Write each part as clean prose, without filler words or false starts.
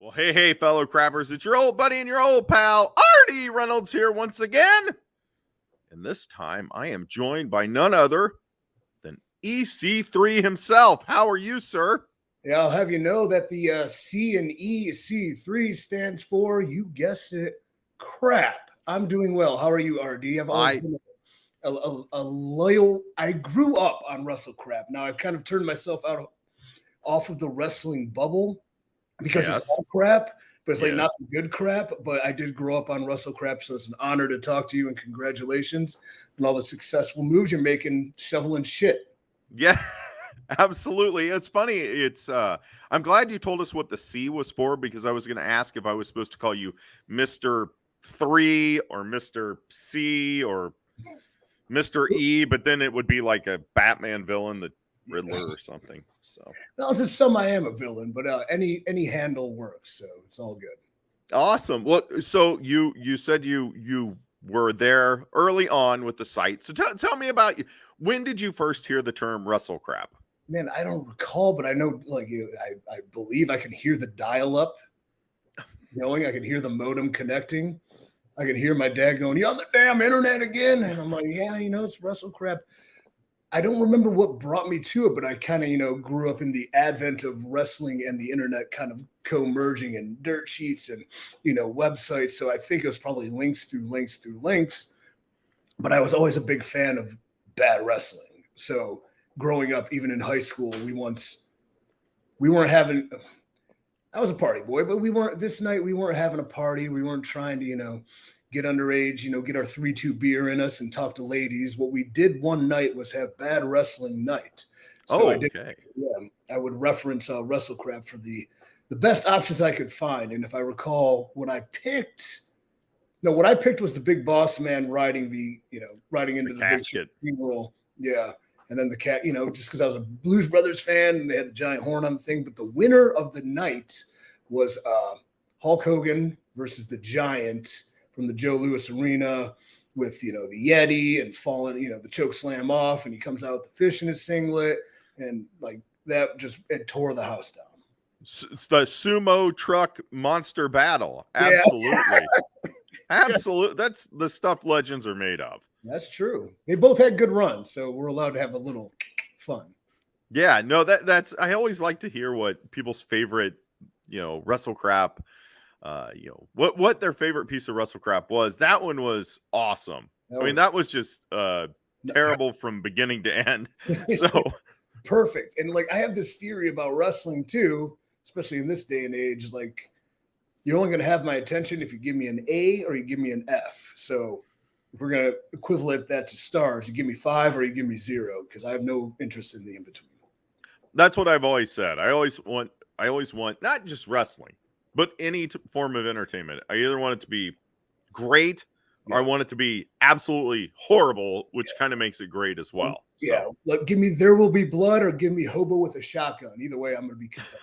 Well, hey, fellow crappers, it's your old buddy and your old pal, RD Reynolds here once again. And this time I am joined by none other than EC3 himself. How are you, sir? Yeah, I'll have you know that the C in EC3 stands for, you guessed it, crap. I'm doing well. How are you, RD? I've always been a loyal. I grew up on WrestleCrap. Now I've kind of turned myself off of the wrestling bubble because it's all crap, but it's like not the good crap. But I did grow up on WrestleCrap, so it's an honor to talk to you and congratulations on all the successful moves you're making, shoveling shit. Yeah. Absolutely. It's funny. I'm glad you told us what the C was for, because I was going to ask if I was supposed to call you Mr. 3 or Mr. C or Mr. E, but then it would be like a Batman villain, the Riddler or something. So, well, to some I am a villain, but any handle works, so it's all good. Awesome. Well, so you said you were there early on with the site. So tell me about you. When did you first hear the term WrestleCrap? Man, I don't recall, but I know, like, I believe I can hear the dial-up going. I can hear the modem connecting. I can hear my dad going, "You on the damn internet again?" And I'm like, "Yeah, it's WrestleCrap." I don't remember what brought me to it, but I kind of, grew up in the advent of wrestling and the internet kind of co-merging and dirt sheets and, websites. So I think it was probably links through links through links. But I was always a big fan of bad wrestling. So growing up, even in high school, we weren't having, I was a party boy, but we weren't having a party. We weren't trying to, get underage, get our 3-2 beer in us and talk to ladies. What we did one night was have bad wrestling night. So I would reference WrestleCrap for the best options I could find. And if I recall, what I picked was the Big Boss Man riding into the casket funeral. Yeah. And then the cat, just because I was a Blues Brothers fan and they had the giant horn on the thing. But the winner of the night was Hulk Hogan versus the Giant from the Joe Louis Arena with, the Yeti and falling, the choke slam off. And he comes out with the fish in his singlet. And like that it tore the house down. It's the sumo truck monster battle. Absolutely. Yeah. Absolutely. That's the stuff legends are made of. That's true. They both had good runs, so we're allowed to have a little fun. Yeah, no, that's I always like to hear what people's favorite, WrestleCrap, what their favorite piece of WrestleCrap was. That one was awesome. That was just terrible from beginning to end. So perfect. And like I have this theory about wrestling too, especially in this day and age, like you're only going to have my attention if you give me an A or you give me an F. So if we're going to equivalent that to stars, you give me 5 or you give me 0, because I have no interest in the in-between. That's what I've always said. I always want not just wrestling, but any form of entertainment. I either want it to be great or I want it to be absolutely horrible, which kind of makes it great as well. Yeah. So. Like, give me There Will Be Blood or give me Hobo with a Shotgun. Either way, I'm going to be content.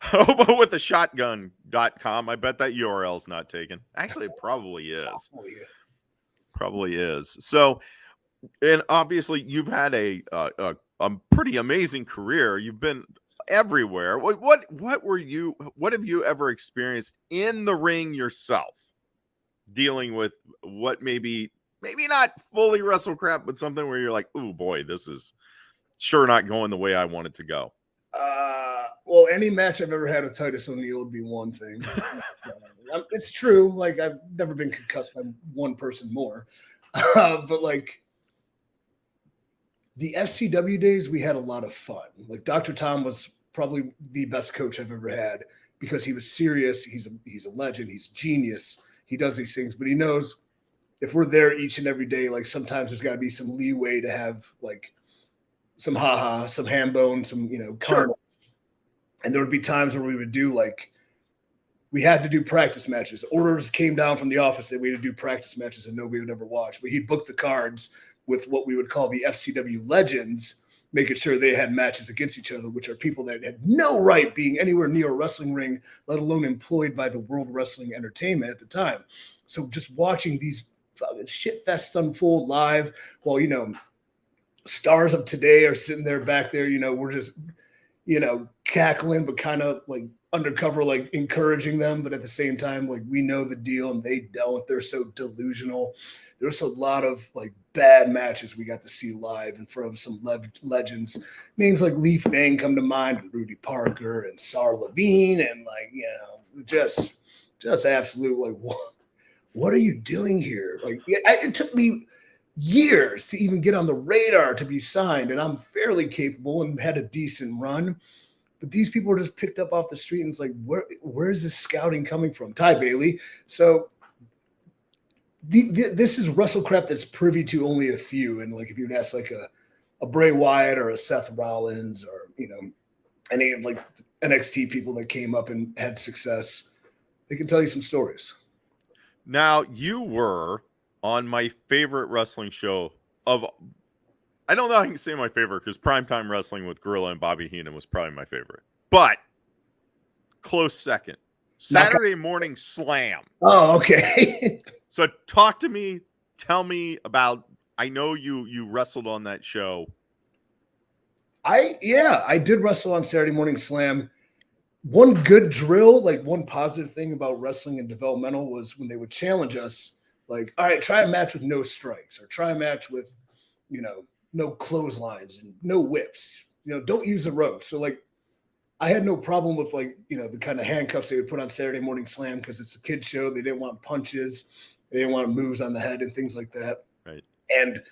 Hobo with a shotgun.com. I bet that URL is not taken. Actually, it probably is. Probably is. So, and obviously you've had a pretty amazing career. You've been everywhere. What have you ever experienced in the ring yourself, dealing with what maybe not fully WrestleCrap, but something where you're like, oh boy, this is sure not going the way I want it to go? Well, any match I've ever had with Titus O'Neil would be one thing. It's true. Like, I've never been concussed by one person more. But like the FCW days, we had a lot of fun. Like Dr. Tom was probably the best coach I've ever had because he was serious. He's a legend. He's genius. He does these things, but he knows if we're there each and every day, like sometimes there's got to be some leeway to have like some haha, some ham bone, some, carnage. And there would be times where we would do we had to do practice matches. Orders came down from the office that we had to do practice matches and nobody would ever watch. But he'd book the cards with what we would call the FCW legends, making sure they had matches against each other, which are people that had no right being anywhere near a wrestling ring, let alone employed by the World Wrestling Entertainment at the time. So just watching these shit fests unfold live while, stars of today are sitting there back there, we're just – cackling, but kind of like undercover, like encouraging them. But at the same time, like we know the deal and they don't. They're so delusional. There's a lot of like bad matches we got to see live in front of some legends. Names like Lee Fang come to mind, and Rudy Parker and Sar Levine, and like, just absolute like, what are you doing here? Like, it took me years to even get on the radar to be signed, and I'm fairly capable and had a decent run. But these people were just picked up off the street, and it's like, where is this scouting coming from? Ty Bailey. So this is WrestleCrap that's privy to only a few. And like, if you'd ask like a Bray Wyatt or a Seth Rollins or, any of like NXT people that came up and had success, they can tell you some stories. Now, you were on my favorite wrestling show of, I don't know how I can say my favorite because Primetime Wrestling with Gorilla and Bobby Heenan was probably my favorite, but close second, Saturday Morning Slam. Oh, okay. So talk to me, tell me about, I know you wrestled on that show. I did wrestle on Saturday Morning Slam. One good drill, like one positive thing about wrestling and developmental was when they would challenge us, like, all right, try a match with no strikes or try a match with, no clotheslines and no whips, don't use the ropes. So like, I had no problem with like, the kind of handcuffs they would put on Saturday Morning Slam because it's a kid's show. They didn't want punches. They didn't want moves on the head and things like that. Right. And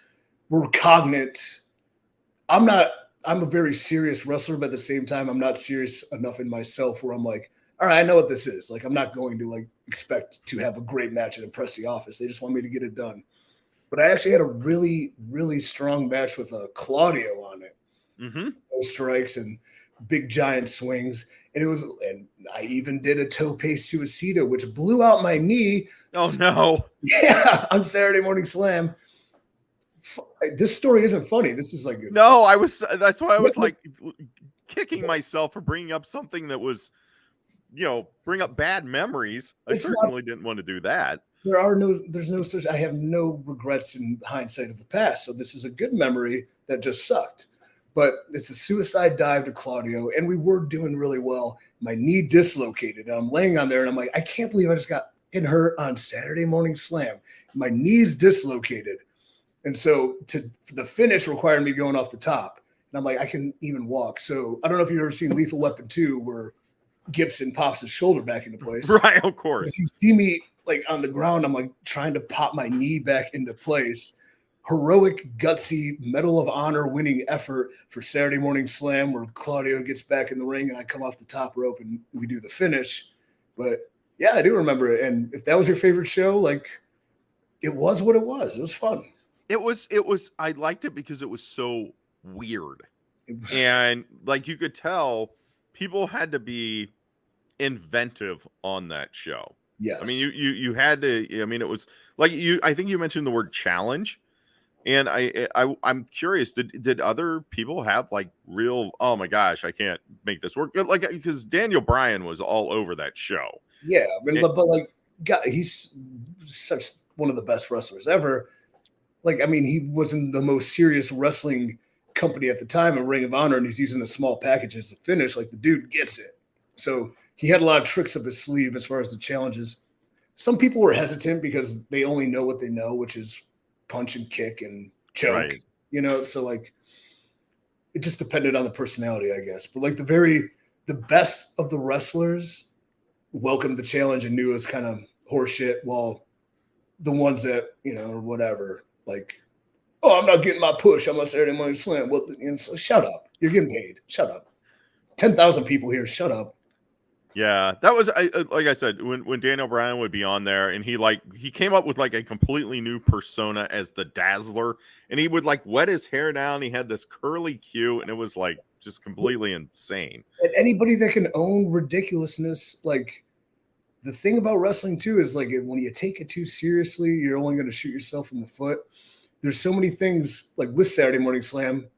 we're cognate. I'm a very serious wrestler, but at the same time, I'm not serious enough in myself where I'm like, all right, I know what this is. Like, I'm not going to like expect to have a great match and impress the office. They just want me to get it done. But I actually had a really, really strong match with Claudio on it. Mm-hmm. No strikes and big giant swings. And I even did a tope suicida, which blew out my knee. Oh no. Yeah, on Saturday Morning Slam. This story isn't funny. This is like that's why I was like kicking myself for bringing up something that was, bring up bad memories. I certainly didn't want to do that. There's no such, I have no regrets in hindsight of the past. So this is a good memory that just sucked. But it's a suicide dive to Claudio, and we were doing really well. My knee dislocated, and I'm laying on there, and I'm like, I can't believe I just got hurt on Saturday Morning Slam. My knee's dislocated. And so the finish required me going off the top. And I'm like, I can even walk. So I don't know if you've ever seen Lethal Weapon 2 where Gibson pops his shoulder back into place. Right, of course. If you see me like on the ground, I'm like trying to pop my knee back into place. Heroic, gutsy, Medal of Honor winning effort for Saturday Morning Slam where Claudio gets back in the ring and I come off the top rope and we do the finish. But yeah, I do remember it. And if that was your favorite show, like it was what it was. It was fun. It was, I liked it because it was so weird. And like you could tell, people had to be inventive on that show. Yes. I mean, you had to, I mean, it was like I think you mentioned the word challenge. And I'm curious, did other people have like real, oh my gosh, I can't make this work? Like, because Daniel Bryan was all over that show. Yeah. I mean, but like, God, he's such one of the best wrestlers ever. Like, I mean, he wasn't the most serious wrestling company at the time in Ring of Honor, and he's using the small packages to finish. Like, the dude gets it. So he had a lot of tricks up his sleeve as far as the challenges. Some people were hesitant because they only know what they know, which is punch and kick and choke, right. So like it just depended on the personality, I guess. But like the best of the wrestlers welcomed the challenge and knew it was kind of horseshit, while the ones that, or whatever, like, oh, I'm not getting my push. I'm on Saturday Morning Slam. Well, so shut up. You're getting paid. Shut up. 10,000 people here. Shut up. Yeah, that was like I said, when Daniel Bryan would be on there, and he came up with like a completely new persona as the Dazzler, and he would like wet his hair down. He had this curly Q, and it was like just completely insane. And anybody that can own ridiculousness, like the thing about wrestling too is like when you take it too seriously, you're only going to shoot yourself in the foot. There's so many things like with Saturday Morning Slam.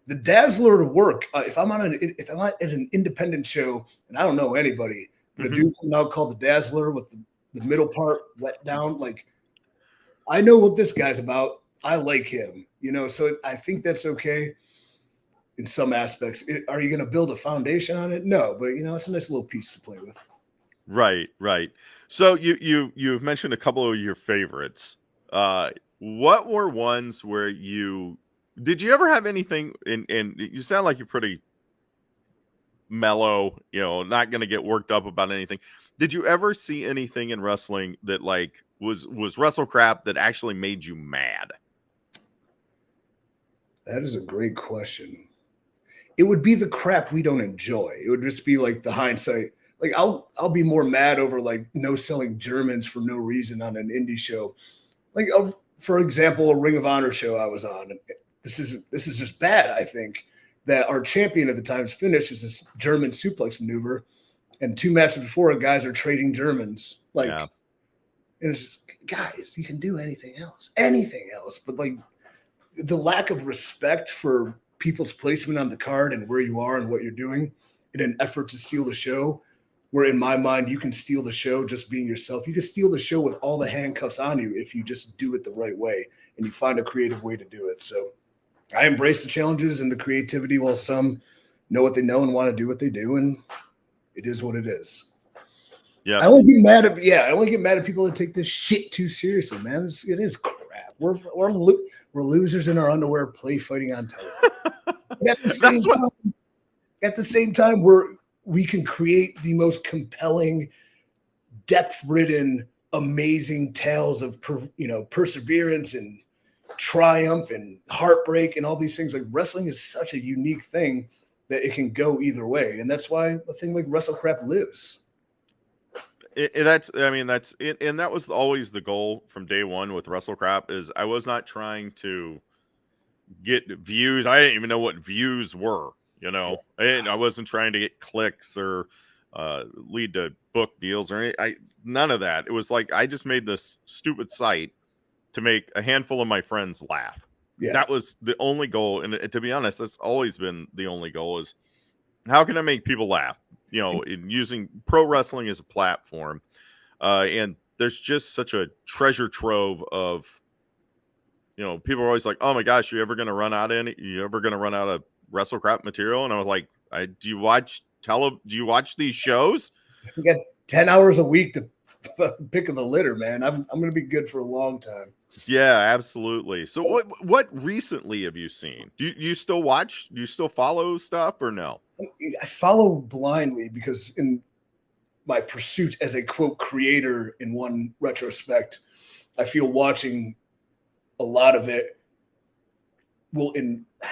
The Dazzler to work. If I'm at an independent show and I don't know anybody, but a dude coming out called the Dazzler with the middle part wet down, like I know what this guy's about. I like him, so I think that's okay. in some aspects. Are you going to build a foundation on it? No, but it's a nice little piece to play with. Right. So you've mentioned a couple of your favorites. What were ones where did you ever have anything? And you sound like you're pretty mellow, not going to get worked up about anything. Did you ever see anything in wrestling that like was WrestleCrap that actually made you mad? That is a great question. It would be the crap we don't enjoy. It would just be like the hindsight. Like I'll be more mad over like no selling Germans for no reason on an indie show. Like for example, a Ring of Honor show I was on. This is just bad. I think that our champion at the time's finish is this German suplex maneuver, and 2 matches before, guys are trading Germans. Like, yeah. And it's just, guys, you can do anything else, but like the lack of respect for people's placement on the card and where you are and what you're doing in an effort to steal the show. Where in my mind, you can steal the show just being yourself. You can steal the show with all the handcuffs on you if you just do it the right way and you find a creative way to do it. So I embrace the challenges and the creativity while some know what they know and want to do what they do. And it is what it is. Yeah. I only get mad at people that take this shit too seriously, man. It is crap. We're losers in our underwear play fighting on television. At the same time, we can create the most compelling, depth-ridden, amazing tales of perseverance and triumph and heartbreak and all these things. Like wrestling is such a unique thing that it can go either way, and that's why a thing like WrestleCrap lives. That was always the goal from day one with WrestleCrap. Is I was not trying to get views. I didn't even know what views were. I wasn't trying to get clicks or lead to book deals or none of that. It was like I just made this stupid site to make a handful of my friends laugh. Yeah. That was the only goal, and to be honest, that's always been the only goal: is how can I make people laugh? In using pro wrestling as a platform, and there's just such a treasure trove of, people are always like, "Oh my gosh, you ever going to run out of WrestleCrap material?" And I was like, do you watch these shows? You got 10 hours a week to pick of the litter, man. I'm going to be good for a long time. Yeah, absolutely. So what recently have you seen? Do you still watch? Do you still follow stuff or no? I follow blindly because in my pursuit as a quote creator in one retrospect, I feel watching a lot of it will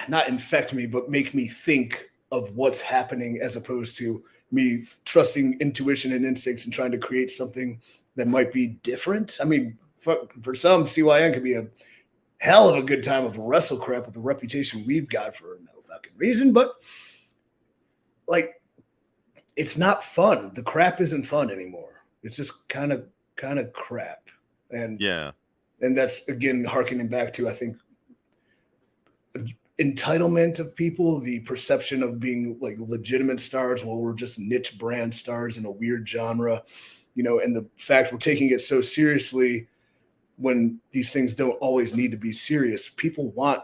not infect me, but make me think of what's happening as opposed to me trusting intuition and instincts and trying to create something that might be different. I mean, for some, CYN could be a hell of a good time of WrestleCrap with the reputation we've got for no fucking reason, but like, it's not fun. The crap isn't fun anymore. It's just kind of crap. And yeah. And that's, again, hearkening back to, I think, entitlement of people, the perception of being like legitimate stars while we're just niche brand stars in a weird genre, and the fact we're taking it so seriously when these things don't always need to be serious. People want,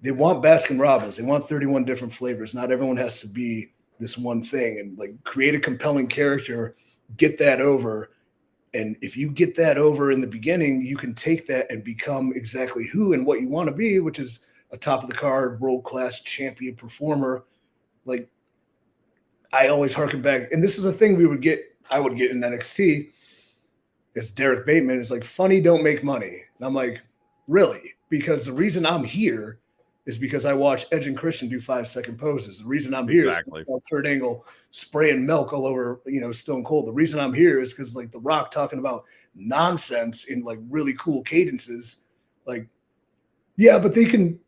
they want Baskin Robbins. They want 31 different flavors. Not everyone has to be this one thing, and like create a compelling character, get that over. And if you get that over in the beginning, you can take that and become exactly who and what you want to be, which is a top of the card, world-class champion performer. Like, I always harken back. And this is a thing I would get in NXT. It's Derek Bateman. It's like, funny don't make money. And I'm like, really? Because the reason I'm here is because I watched Edge and Christian do 5-second poses. The reason I'm here is Kurt Angle spraying milk all over, Stone Cold. The reason I'm here is because like The Rock talking about nonsense in like really cool cadences. Like, yeah, but they can,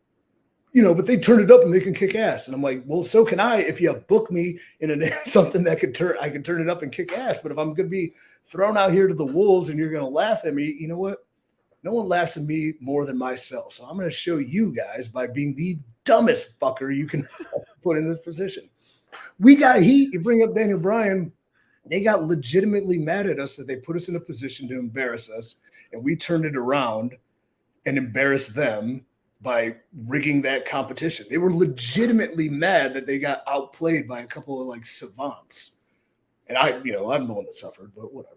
but they turn it up and they can kick ass. And I'm like, well, so can I if you book me in something that I can turn it up and kick ass. But if I'm going to be thrown out here to the wolves and you're going to laugh at me, you know what? No one laughs at me more than myself. So I'm going to show you guys by being the dumbest fucker you can put in this position. We got heat. You bring up Daniel Bryan. They got legitimately mad at us that they put us in a position to embarrass us. And we turned it around and embarrassed them by rigging that competition. They were legitimately mad that they got outplayed by a couple of like savants. And I'm the one that suffered, but whatever.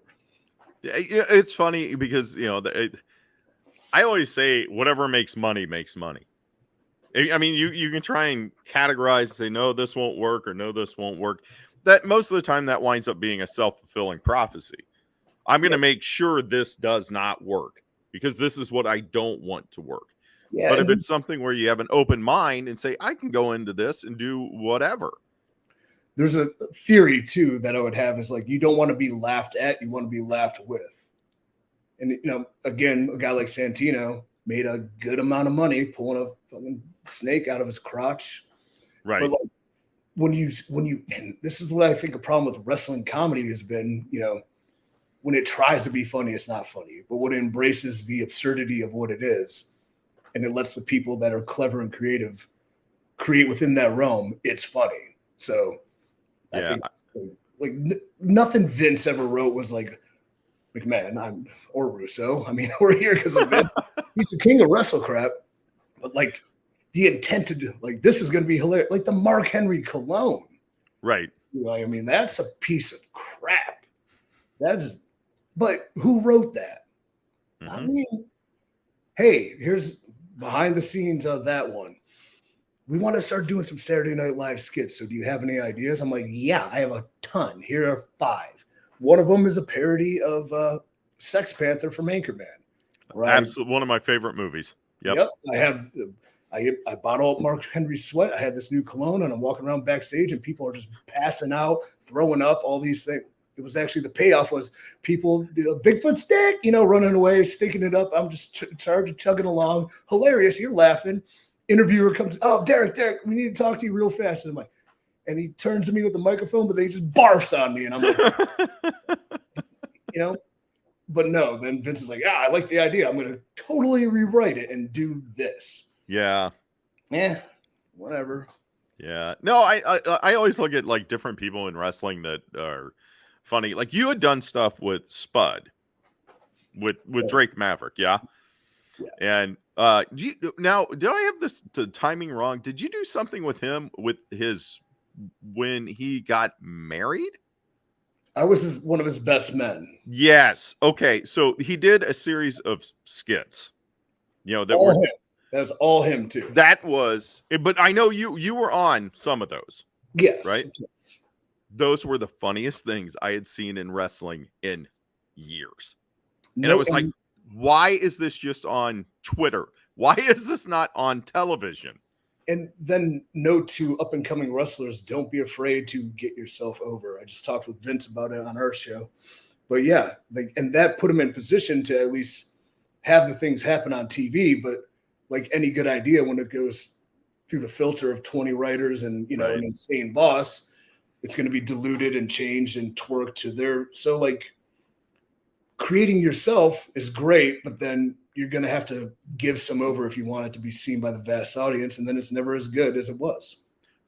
It's funny because, I always say whatever makes money makes money. I mean, you can try and categorize, say, no, this won't work, or no, this won't work. That most of the time that winds up being a self-fulfilling prophecy. I'm going to make sure this does not work because this is what I don't want to work. Yeah, but if it's something where you have an open mind and say, I can go into this and do whatever. There's a theory too that I would have is like, you don't want to be laughed at, you want to be laughed with. And, again, a guy like Santino made a good amount of money pulling a fucking snake out of his crotch. Right. But like when you, and this is what I think a problem with wrestling comedy has been, when it tries to be funny, it's not funny. But when it embraces the absurdity of what it is, and it lets the people that are clever and creative create within that realm, it's funny. So I think like nothing Vince ever wrote was like, McMahon or Russo. I mean, we're here because of Vince. He's the king of WrestleCrap. But like the intent to do, like, this is going to be hilarious. Like the Mark Henry cologne. Right. I mean, that's a piece of crap. But who wrote that? Mm-hmm. I mean, hey, here's behind the scenes of that one. We want to start doing some Saturday Night Live skits. So do you have any ideas? I'm like, yeah, I have a ton. Here are 5. One of them is a parody of Sex Panther from Anchorman. Right? Absolutely, one of my favorite movies. Yep. I bought all Mark Henry's sweat. I had this new cologne, and I'm walking around backstage, and people are just passing out, throwing up, all these things. It was actually the payoff was people, Bigfoot stick, running away, stinking it up. I'm just chugging along. Hilarious. You're laughing. Interviewer comes, oh, Derek, we need to talk to you real fast. And I'm like, and he turns to me with the microphone, but they just barfs on me. And I'm like, but no, then Vince is like, I like the idea. I'm going to totally rewrite it and do this. Yeah. Whatever. Yeah. No, I always look at like different people in wrestling that are funny. Like you had done stuff with Spud, with Drake Maverick. Yeah. And did I have the timing wrong? Did you do something with him with when he got married? I was one of his best men. Yes. Okay. So he did a series of skits. That's all him too. That was, but I know you were on some of those. Yes. Right. Yes. Those were the funniest things I had seen in wrestling in years. And I was like, why is this just on Twitter? Why is this not on television? And then note to up and coming wrestlers, don't be afraid to get yourself over. I just talked with Vince about it on our show. But yeah, and that put him in position to at least have the things happen on TV. But like any good idea, when it goes through the filter of 20 writers and, an insane boss, it's going to be diluted and changed and twerked to their. So like creating yourself is great, but then you're going to have to give some over if you want it to be seen by the vast audience, and then it's never as good as it was.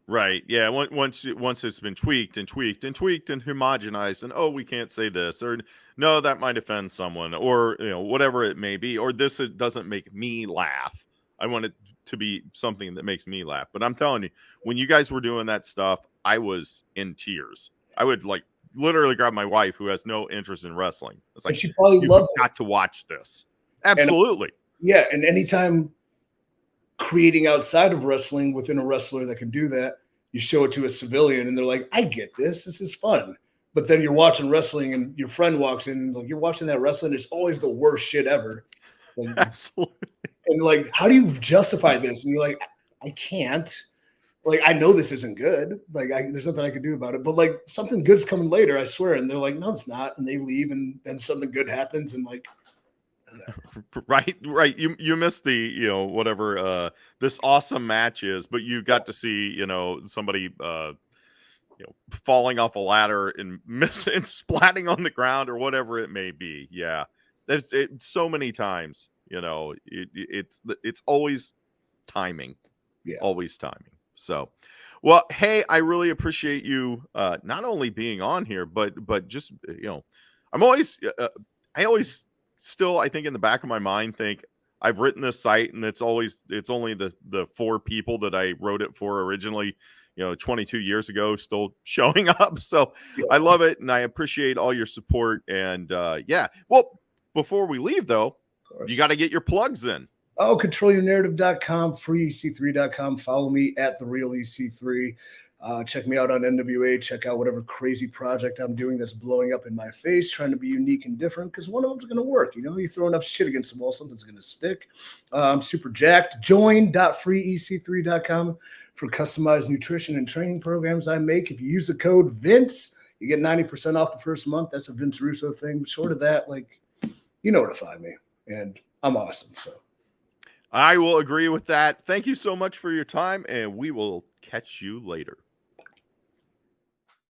Right. Yeah. Once it's been tweaked and homogenized, and we can't say this, or no, that might offend someone, or whatever it may be, or this doesn't make me laugh. I want it to be something that makes me laugh. But I'm telling you, when you guys were doing that stuff, I was in tears. I would like literally grab my wife, who has no interest in wrestling. It's like, she probably loved it. Got to watch this. Absolutely. And anytime creating outside of wrestling within a wrestler that can do that, you show it to a civilian and they're like, I get this. This is fun. But then you're watching wrestling and your friend walks in, like you're watching that wrestling. It's always the worst shit ever. Like, absolutely. And like, how do you justify this? And you're like, I can't. Like, I know this isn't good. Like, there's nothing I can do about it. But like, something good's coming later, I swear. And they're like, no, it's not. And they leave, and then something good happens, and like. Right. You missed the whatever this awesome match is, but you got to see somebody falling off a ladder and and splatting on the ground or whatever it may be. Yeah, there's so many times. It's always timing. Yeah, always timing. So, well, hey, I really appreciate you not only being on here, but just I always still, I think in the back of my mind think I've written this site, and it's only the 4 people that I wrote it for originally, 22 years ago, still showing up. So Yeah. I love it, and I appreciate all your support. And yeah, well, before we leave though, you got to get your plugs in. Oh, controlyournarrative.com, freeec3.com. Follow me at the real EC3. Check me out on NWA. Check out whatever crazy project I'm doing that's blowing up in my face, trying to be unique and different, because one of them's going to work. You throw enough shit against the wall, something's going to stick. I'm super jacked. Join.freeec3.com for customized nutrition and training programs I make. If you use the code Vince, you get 90% off the first month. That's a Vince Russo thing. But short of that, you know where to find me. And I'm awesome. So I will agree with that. Thank you so much for your time, and we will catch you later.